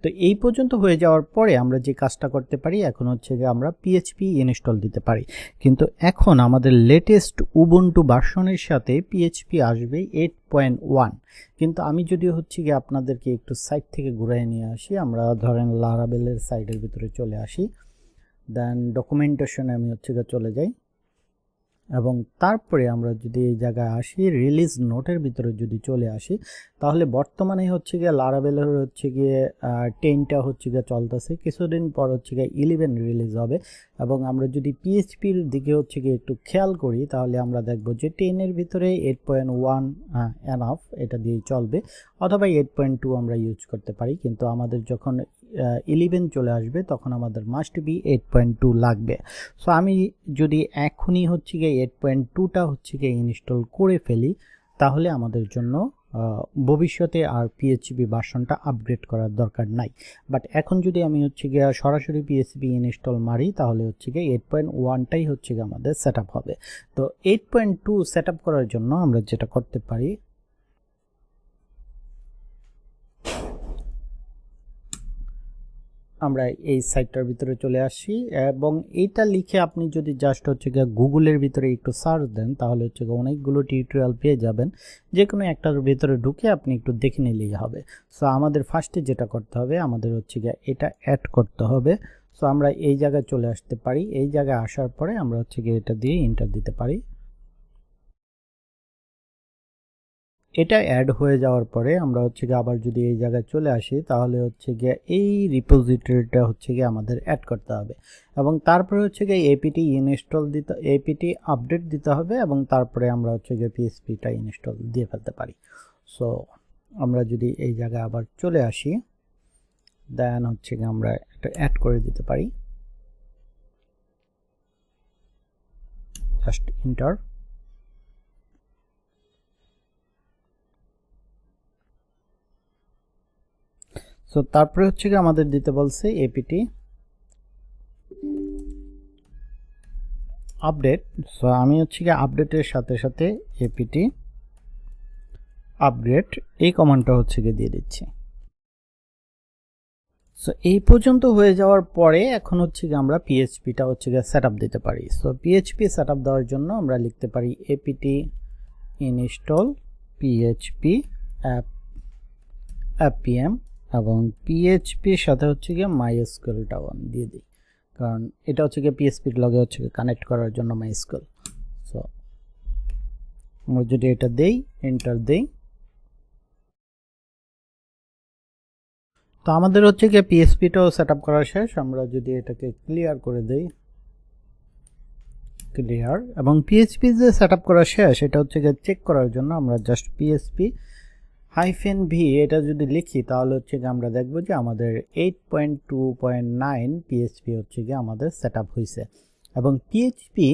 তো এই পর্যন্ত হয়ে যাওয়ার পরে আমরা যে কাজটা করতে পারি এখন হচ্ছে যে আমরা পিএইচপি ইনস্টল দিতে পারি। কিন্তু এখন আমাদের লেটেস্ট উবুন্টু ভার্সনের সাথে পিএইচপি আসবে 8.1। কিন্তু আমি যদি হচ্ছে গিয়ে আপনাদেরকে একটু সাইট থেকে ঘুরাই নিয়ে আসি, আমরা ধরেন লারাবেলের সাইটের ভিতরে চলে আসি, দেন ডকুমেন্টেশনে আমি হচ্ছে গিয়ে চলে যাই, এবং তারপরে আমরা যদি এই জায়গায় আসি রিলিজ নোটের ভিতরে যদি চলে আসি, তাহলে বর্তমানে হচ্ছে গিয়ে লারাবেলের হচ্ছে গিয়ে 10টা হচ্ছে গিয়ে চলতেছে, কিছুদিন পর হচ্ছে গিয়ে 11 রিলিজ হবে। এবং আমরা যদি পিএইচপির দিকে হচ্ছে গিয়ে একটু খেয়াল করি তাহলে আমরা দেখব যে 10-এর ভিতরে 8.1 এনাফ, এটা দিয়েই চলবে, অথবা 8.2 আমরা ইউজ করতে পারি। কিন্তু আমাদের যখন 11 চলে আসবে তখন আমাদের মাস্ট বি 8.2 লাগবে। সো আমি যদি এখনই হচ্ছে গিয়ে 8.2টা হচ্ছে গিয়ে ইনস্টল করে ফেলি তাহলে আমাদের জন্য ভবিষ্যতে আর পিএইচপি ভার্সনটা আপগ্রেড করার দরকার নাই। বাট এখন যদি আমি হচ্ছে গিয়ে সরাসরি পিএইচপি ইনস্টল মারি তাহলে হচ্ছে গিয়ে 8.1টাই হচ্ছে গিয়ে আমাদের সেটআপ হবে। তো 8.2 সেটআপ করার জন্য আমরা যেটা করতে পারি, আমরা এই সাইটটার ভিতরে চলে আসি এবং এইটা লিখে আপনি যদি জাস্ট হচ্ছে গিয়ে গুগলের ভিতরে একটু সার্চ দেন তাহলে হচ্ছে গিয়ে অনেকগুলো টিউটোরিয়াল পেয়ে যাবেন, যে কোনো একটার ভিতরে ঢুকে আপনি একটু দেখে নিলেই হবে। সো আমাদের ফার্স্টে যেটা করতে হবে, আমাদের হচ্ছে গিয়ে এটা অ্যাড করতে হবে। সো আমরা এই জায়গায় চলে আসতে পারি, এই জায়গায় আসার পরে আমরা হচ্ছে গিয়ে এটা দিয়ে এন্টার দিতে পারি। এটা অ্যাড হয়ে যাওয়ার পরে আমরা হচ্ছে গিয়ে আবার যদি এই জায়গায় চলে আসি তাহলে হচ্ছে গিয়ে এই রিপোজিটরিটা হচ্ছে গিয়ে আমাদের অ্যাড করতে হবে, এবং তারপরে হচ্ছে গিয়ে এপিটি ইনস্টল দিতে, এপিটি আপডেট দিতে হবে, এবং তারপরে আমরা হচ্ছে গিয়ে পিএইচপিটা ইনস্টল দিয়ে ফেলতে পারি। সো আমরা যদি এই জায়গায় আবার চলে আসি দেন হচ্ছে গিয়ে আমরা এটা অ্যাড করে দিতে পারি, জাস্ট এন্টার। সো তারপরে হচ্ছে গিয়ে আমাদের দিতে বলছে এপিটি আপডেট। সো আমি হচ্ছে গিয়ে আপডেটের সাথে সাথে এপিটি আপগ্রেড এই কমান্ডটা হচ্ছে গিয়ে দিয়ে দিচ্ছি। সো এই পর্যন্ত হয়ে যাওয়ার পরে এখন হচ্ছে গিয়ে আমরা পিএইচপিটা হচ্ছে গিয়ে সেটআপ দিতে পারি। সো পিএইচপি সেটআপ দেওয়ার জন্য আমরা লিখতে পারি এপিটি ইনস্টল পিএইচপি অ্যাপিএম, এবং পিএইচপির সাথে হচ্ছে গিয়ে মাইএসকিউএলটা অন দিয়ে দিই, কারণ এটা হচ্ছে গিয়ে পিএইচপির লগে হচ্ছে কানেক্ট করার জন্য মাইএসকিউএল। সো আমরা যদি এটা দেই, এন্টার দেই, তো আমাদের হচ্ছে গিয়ে পিএইচপিটাও সেটআপ করা শেষ। আমরা যদি এটাকে ক্লিয়ার করে দেই, ক্লিয়ার, এবং পিএইচপি যে সেটআপ করা শেষ এটা হচ্ছে গিয়ে চেক করার জন্য আমরা জাস্ট PHP-v এটা যদি লিখি তাহলে হচ্ছে গিয়ে আমরা দেখব যে আমাদের 8.2.9 পিএইচপি হচ্ছে গিয়ে আমাদের সেটআপ হয়েছে। এবং পিএইচপি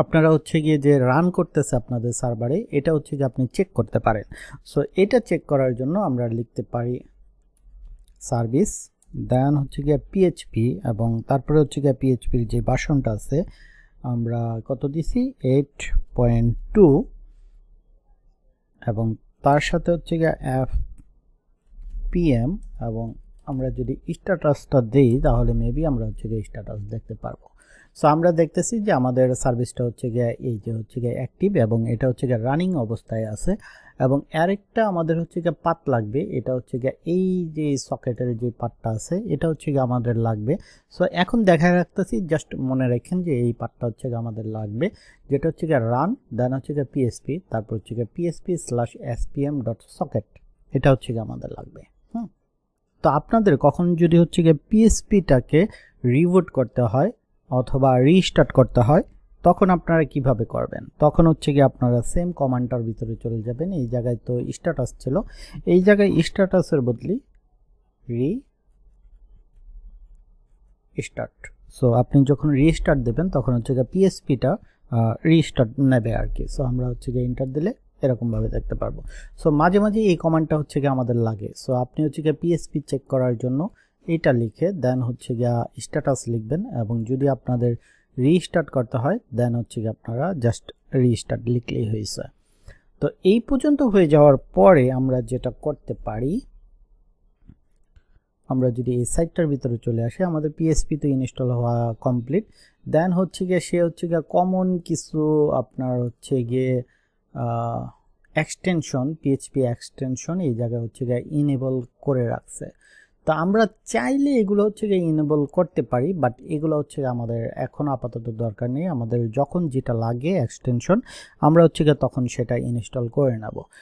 আপনারা হচ্ছে গিয়ে যে রান করতেছে আপনাদের সার্ভারে এটা হচ্ছে গিয়ে আপনি চেক করতে পারেন। সো এটা চেক করার জন্য আমরা লিখতে পারি সার্ভিস, দেন হচ্ছে গিয়ে পিএইচপি, এবং তারপরে হচ্ছে গিয়ে পিএইচপির যে ভার্সনটা আছে আমরা কত দিছি 8.2, এবং তার সাথে হচ্ছে গিয়ে fpm, এবং আমরা যদি স্ট্যাটাসটা দেই তাহলে মেবি আমরা হচ্ছে গিয়ে স্ট্যাটাস দেখতে পারবো। সো আমরা দেখতেছি যে আমাদের সার্ভিসটা হচ্ছে গিয়ে এই যে হচ্ছে গিয়ে অ্যাক্টিভ, এবং এটা হচ্ছে গিয়ে রানিং অবস্থায় আছে। এবং আরেকটা আমাদের হচ্ছে গিয়ে পাথ লাগবে, এটা হচ্ছে গিয়ে এই যে সকেটের যে পাথটা আছে এটা হচ্ছে গিয়ে আমাদের লাগবে। সো এখন দেখা রাখতেছি, জাস্ট মনে রাখেন যে এই পাথটা হচ্ছে গিয়ে আমাদের লাগবে, যেটা হচ্ছে গিয়ে রান, দেন হচ্ছে গিয়ে পিএসপি, তারপর হচ্ছে গিয়ে php/spm.socket, এটা হচ্ছে গিয়ে আমাদের লাগবে। তো আপনাদের কখন যদি হচ্ছে গিয়ে পিএসপিটাকে রিবুট করতে হয় অথবা রিস্টার্ট করতে হয় তখন আপনারা কিভাবে করবেন, তখন হচ্ছে গিয়ে আপনারা সেম কমান্ডটার ভিতরে চলে যাবেন। এই জায়গায় তো স্ট্যাটাস ছিল, এই জায়গায় স্ট্যাটাসের বদলি রিস্টার্ট। সো আপনি যখন রিস্টার্ট দেবেন তখন হচ্ছে গিয়ে পিএসপিটা রিস্টার্ট নেবে আর কি। সো আমরা হচ্ছে গিয়ে এন্টার দিলে এরকমভাবে দেখতে পারবো। সো মাঝে মাঝে এই কমান্ডটা হচ্ছে গিয়ে আমাদের লাগে। সো আপনি হচ্ছে গিয়ে পিএসপি চেক করার জন্য এইটা লিখে দেন হচ্ছে গিয়ে স্ট্যাটাস লিখবেন, এবং যদি আপনাদের রিস্টার্ট করতে হয় দেন হচ্ছে গিয়ে আপনারা জাস্ট রিস্টার্ট লিখলেই হয়েছে। তো এই পর্যন্ত হয়ে যাওয়ার পরে আমরা যেটা করতে পারি, আমরা যদি এই সাইটটার ভিতরে চলে আসি, আমাদের পিএইচপি তো ইনস্টল হওয়া কমপ্লিট। দেন হচ্ছে গিয়ে সে হচ্ছে গিয়ে কমন কিছু আপনার হচ্ছে গিয়ে এক্সটেনশন, পিএইচপি এক্সটেনশন এই জায়গায় হচ্ছে গিয়ে ইনেবল করে রাখছে। তো আমরা চাইলে এগুলো হচ্ছে গিয়ে ইনেবল করতে পারি, বাট এগুলো হচ্ছে আমাদের এখন আপাতত দরকার নেই। আমাদের যখন যেটা লাগে এক্সটেনশন আমরা হচ্ছে গিয়ে তখন সেটা ইনস্টল করে নেব।